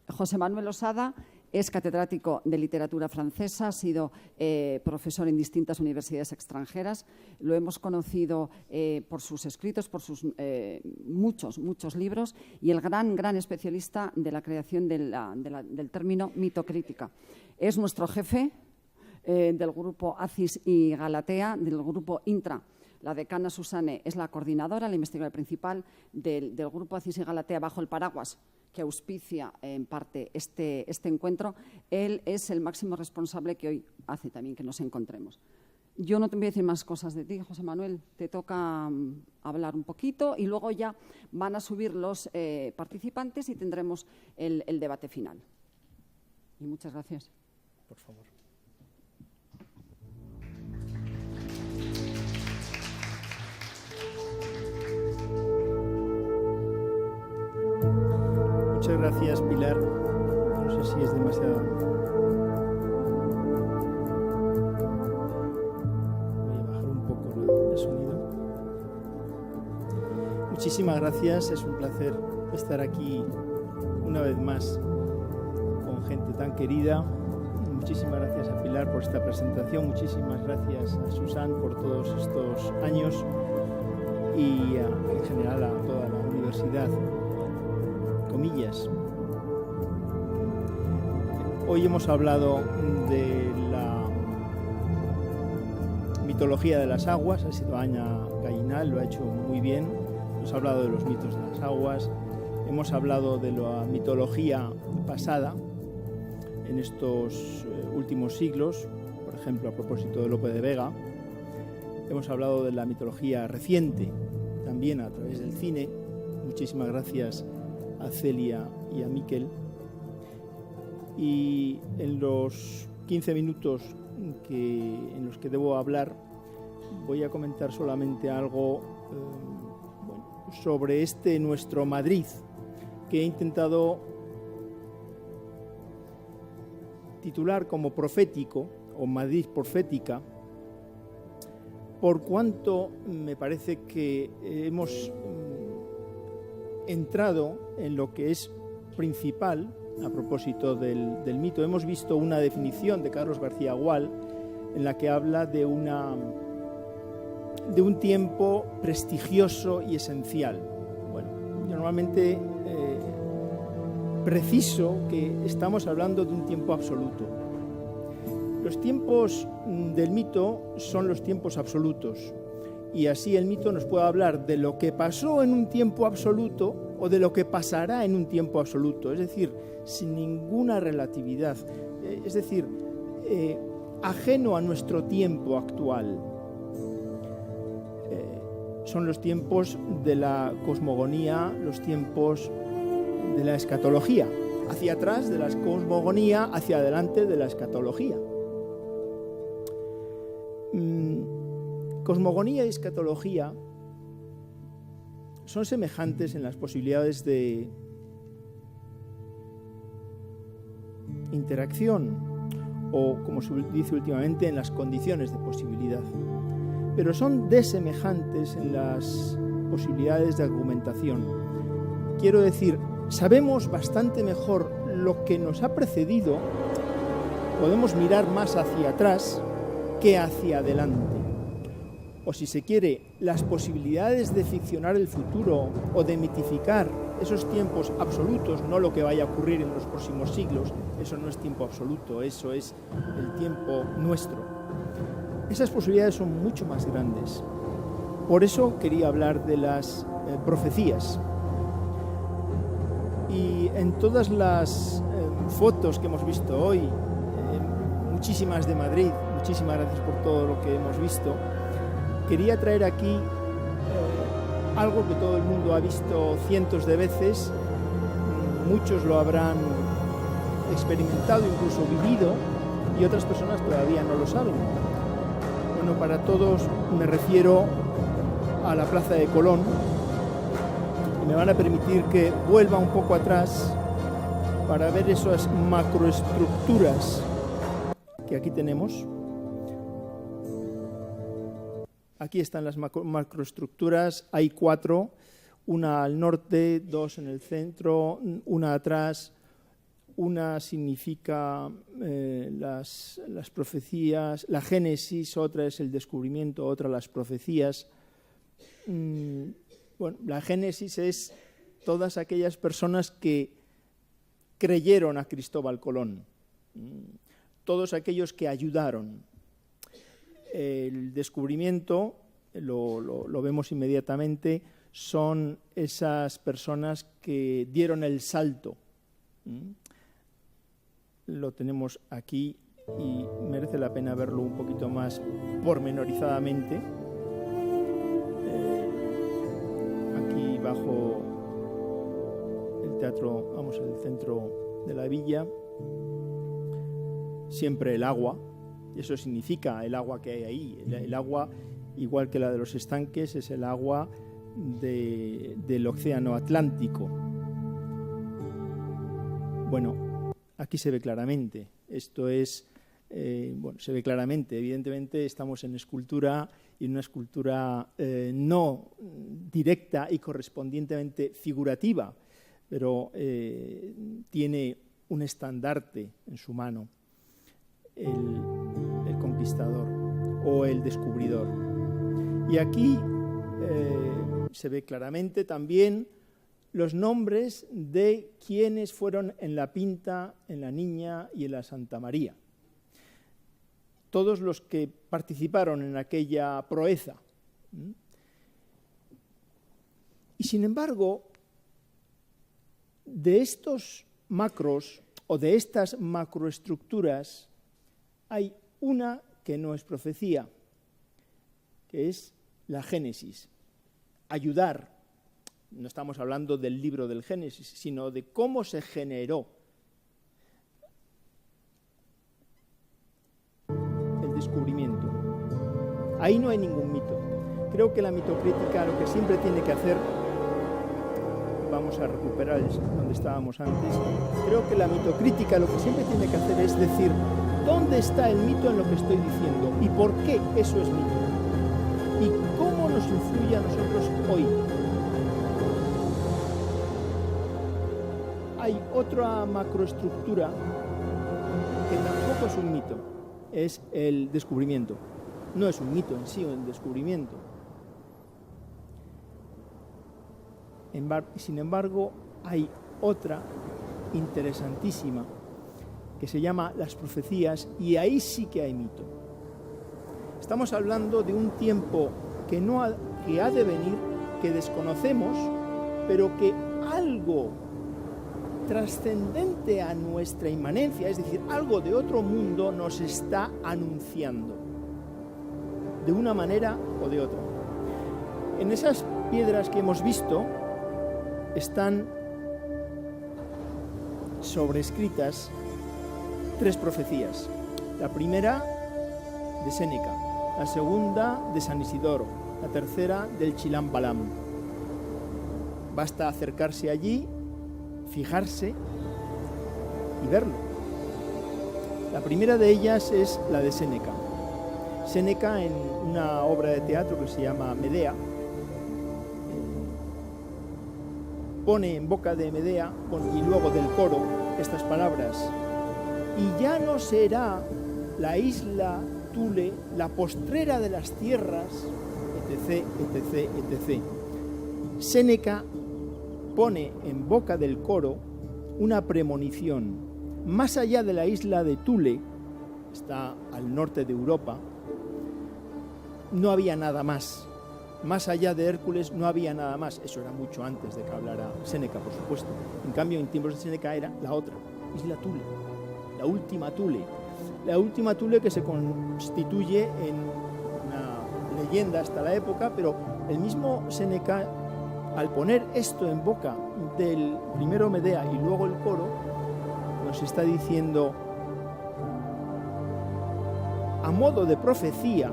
José Manuel Osada es catedrático de literatura francesa, ha sido profesor en distintas universidades extranjeras. Lo hemos conocido por sus escritos, por sus muchos libros, y el gran especialista de la creación del término mitocrítica. Es nuestro jefe del grupo ACIS y Galatea, del grupo Intra. La decana Susane es la coordinadora, la investigadora principal del grupo ACIS y Galatea bajo el paraguas que auspicia en parte este encuentro. Él es el máximo responsable que hoy hace también que nos encontremos. Yo no te voy a decir más cosas de ti, José Manuel. Te toca hablar un poquito y luego ya van a subir los participantes y tendremos el debate final. Y muchas gracias. Por favor. Muchas gracias, Pilar. No sé si es demasiado. Voy a bajar un poco el sonido. Muchísimas gracias. Es un placer estar aquí una vez más con gente tan querida. Muchísimas gracias a Pilar por esta presentación. Muchísimas gracias a Susan por todos estos años y en general a toda la universidad. Comillas. Hoy hemos hablado de la mitología de las aguas. Ha sido Aña Gallinal, lo ha hecho muy bien. Hemos hablado de los mitos de las aguas. Hemos hablado de la mitología pasada en estos últimos siglos, por ejemplo, a propósito de Lope de Vega. Hemos hablado de la mitología reciente, también a través del cine. Muchísimas gracias a Celia y a Miquel. Y en los 15 minutos en los que debo hablar, voy a comentar solamente algo sobre nuestro Madrid, que he intentado titular como profético o Madrid profética, por cuanto me parece que hemos entrado en lo que es principal a propósito del mito. Hemos visto una definición de Carlos García Gual en la que habla de un tiempo prestigioso y esencial. Bueno, yo normalmente preciso que estamos hablando de un tiempo absoluto. Los tiempos del mito son los tiempos absolutos. Y así el mito nos puede hablar de lo que pasó en un tiempo absoluto o de lo que pasará en un tiempo absoluto, es decir, sin ninguna relatividad, es decir, ajeno a nuestro tiempo actual. Son los tiempos de la cosmogonía, los tiempos de la escatología, hacia atrás de la cosmogonía, hacia adelante de la escatología. Cosmogonía y escatología son semejantes en las posibilidades de interacción o, como se dice últimamente, en las condiciones de posibilidad. Pero son desemejantes en las posibilidades de argumentación. Quiero decir, sabemos bastante mejor lo que nos ha precedido, podemos mirar más hacia atrás que hacia adelante. O si se quiere, las posibilidades de ficcionar el futuro o de mitificar esos tiempos absolutos, no lo que vaya a ocurrir en los próximos siglos, eso no es tiempo absoluto, eso es el tiempo nuestro. Esas posibilidades son mucho más grandes. Por eso quería hablar de las profecías. Y en todas las fotos que hemos visto hoy, muchísimas de Madrid, muchísimas gracias por todo lo que hemos visto, quería traer aquí algo que todo el mundo ha visto cientos de veces, muchos lo habrán experimentado, incluso vivido, y otras personas todavía no lo saben. Bueno, para todos me refiero a la Plaza de Colón, y me van a permitir que vuelva un poco atrás para ver esas macroestructuras que aquí tenemos. Aquí están las macroestructuras, hay 4. una al norte, 2 en el centro, una atrás. Una significa las profecías, la Génesis, otra es el descubrimiento, otra las profecías. Bueno, la Génesis es todas aquellas personas que creyeron a Cristóbal Colón, todos aquellos que ayudaron. El descubrimiento, lo vemos inmediatamente, son esas personas que dieron el salto. Lo tenemos aquí y merece la pena verlo un poquito más pormenorizadamente. Aquí bajo el teatro, vamos, el centro de la villa, siempre el agua, y eso significa el agua que hay ahí. El agua, igual que la de los estanques, es el agua del océano Atlántico. Bueno, aquí se ve claramente, esto es, se ve claramente, evidentemente estamos en escultura y en una escultura no directa y correspondientemente figurativa, pero tiene un estandarte en su mano, el conquistador o el descubridor. Y aquí se ve claramente también los nombres de quienes fueron en la Pinta, en la Niña y en la Santa María. Todos los que participaron en aquella proeza. Y sin embargo, de estos macros o de estas macroestructuras hay una que no es profecía, que es la Génesis, ayudar. No estamos hablando del libro del Génesis, sino de cómo se generó el descubrimiento. Ahí no hay ningún mito. Creo que la mitocrítica lo que siempre tiene que hacer, vamos a recuperar donde estábamos antes, creo que la mitocrítica lo que siempre tiene que hacer es decir, ¿dónde está el mito en lo que estoy diciendo? ¿Y por qué eso es mito? ¿Y cómo nos influye a nosotros hoy? Hay otra macroestructura que tampoco es un mito, es el descubrimiento. No es un mito en sí, el descubrimiento. Sin embargo, hay otra interesantísima que se llama las profecías, y ahí sí que hay mito. Estamos hablando de un tiempo que ha de venir, que desconocemos, pero que algo trascendente a nuestra inmanencia, es decir, algo de otro mundo nos está anunciando, de una manera o de otra. En esas piedras que hemos visto están sobrescritas 3 profecías. La primera de Séneca, la segunda de San Isidoro, la tercera del Chilam Balam. Basta acercarse allí, fijarse y verlo. La primera de ellas es la de Séneca. Séneca, en una obra de teatro que se llama Medea, pone en boca de Medea y luego del coro estas palabras: y ya no será la isla Thule la postrera de las tierras, etc., etc., etc. Séneca pone en boca del coro una premonición. Más allá de la isla de Thule, está al norte de Europa, no había nada más. Más allá de Hércules no había nada más. Eso era mucho antes de que hablara Séneca, por supuesto. En cambio, en tiempos de Séneca era la otra, isla Thule, la última Thule. La última Thule que se constituye en una leyenda hasta la época, pero el mismo Séneca, al poner esto en boca del primero Medea y luego el coro, nos está diciendo, a modo de profecía,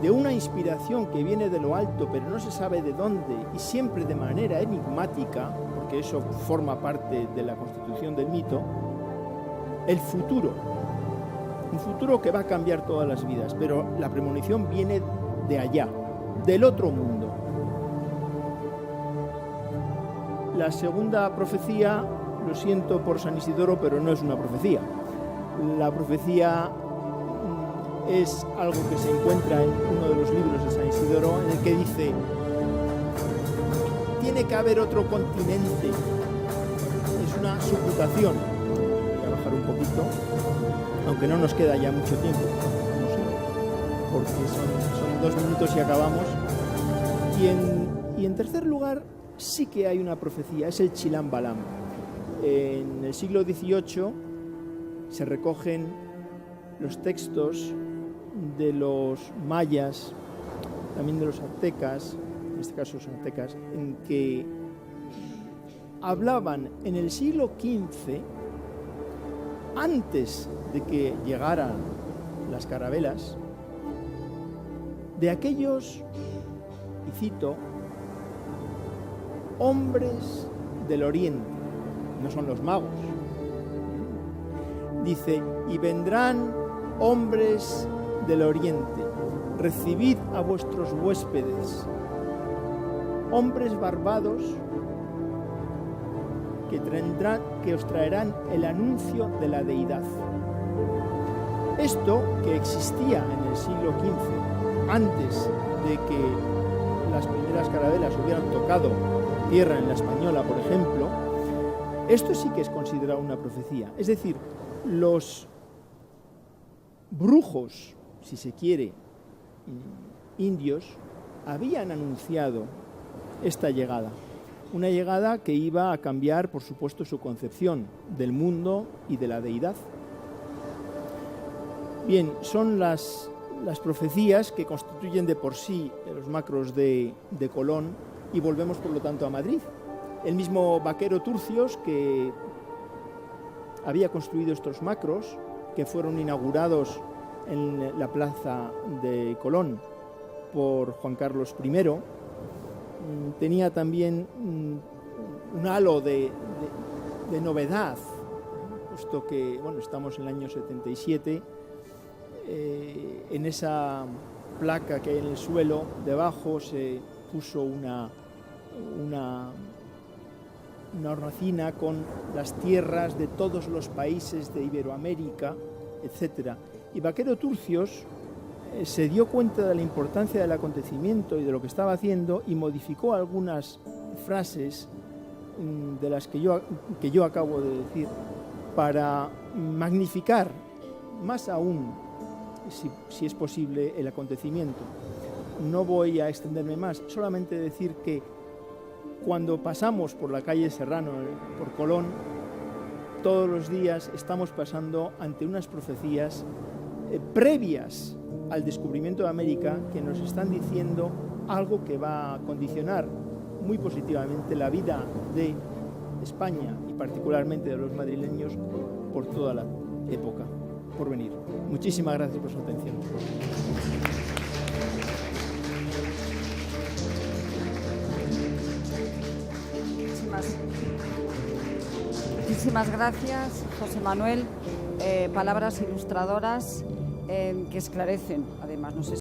de una inspiración que viene de lo alto, pero no se sabe de dónde, y siempre de manera enigmática, porque eso forma parte de la constitución del mito, el futuro. Un futuro que va a cambiar todas las vidas, pero la premonición viene de allá, del otro mundo. La segunda profecía, lo siento por San Isidoro, pero no es una profecía. La profecía es algo que se encuentra en uno de los libros de San Isidoro, en el que dice: tiene que haber otro continente. Es una suputación. Voy a bajar un poquito, aunque no nos queda ya mucho tiempo, porque son 2 minutos y acabamos. Y en tercer lugar, sí que hay una profecía, es el Chilam Balam. En el siglo XVIII se recogen los textos de los mayas, también de los aztecas, en este caso los aztecas, en que hablaban en el siglo XV, antes de que llegaran las carabelas, de aquellos, y cito, hombres del oriente, no son los magos. Dice: y vendrán hombres del oriente, recibid a vuestros huéspedes, hombres barbados que os traerán el anuncio de la deidad. Esto, que existía en el siglo XV, antes de que las primeras carabelas hubieran tocado tierra en la Española, por ejemplo, esto sí que es considerado una profecía. Es decir, los brujos, si se quiere, indios, habían anunciado esta llegada. Una llegada que iba a cambiar, por supuesto, su concepción del mundo y de la deidad. Bien, son las profecías que constituyen de por sí los macros de Colón, y volvemos, por lo tanto, a Madrid. El mismo Vaquero Turcios, que había construido estos macros, que fueron inaugurados en la plaza de Colón por Juan Carlos I, tenía también un halo de novedad, puesto que, bueno, estamos en el año 77, en esa placa que hay en el suelo, debajo se puso una hornacina con las tierras de todos los países de Iberoamérica, etc. Y Vaquero Turcios se dio cuenta de la importancia del acontecimiento y de lo que estaba haciendo, y modificó algunas frases de las que yo acabo de decir, para magnificar más aún, si es posible, el acontecimiento. No voy a extenderme más, solamente decir que cuando pasamos por la calle Serrano, por Colón, todos los días estamos pasando ante unas profecías previas al descubrimiento de América, que nos están diciendo algo que va a condicionar muy positivamente la vida de España y particularmente de los madrileños por toda la época por venir. Muchísimas gracias por su atención. Muchísimas gracias, José Manuel. Palabras ilustradoras que esclarecen, además, no sé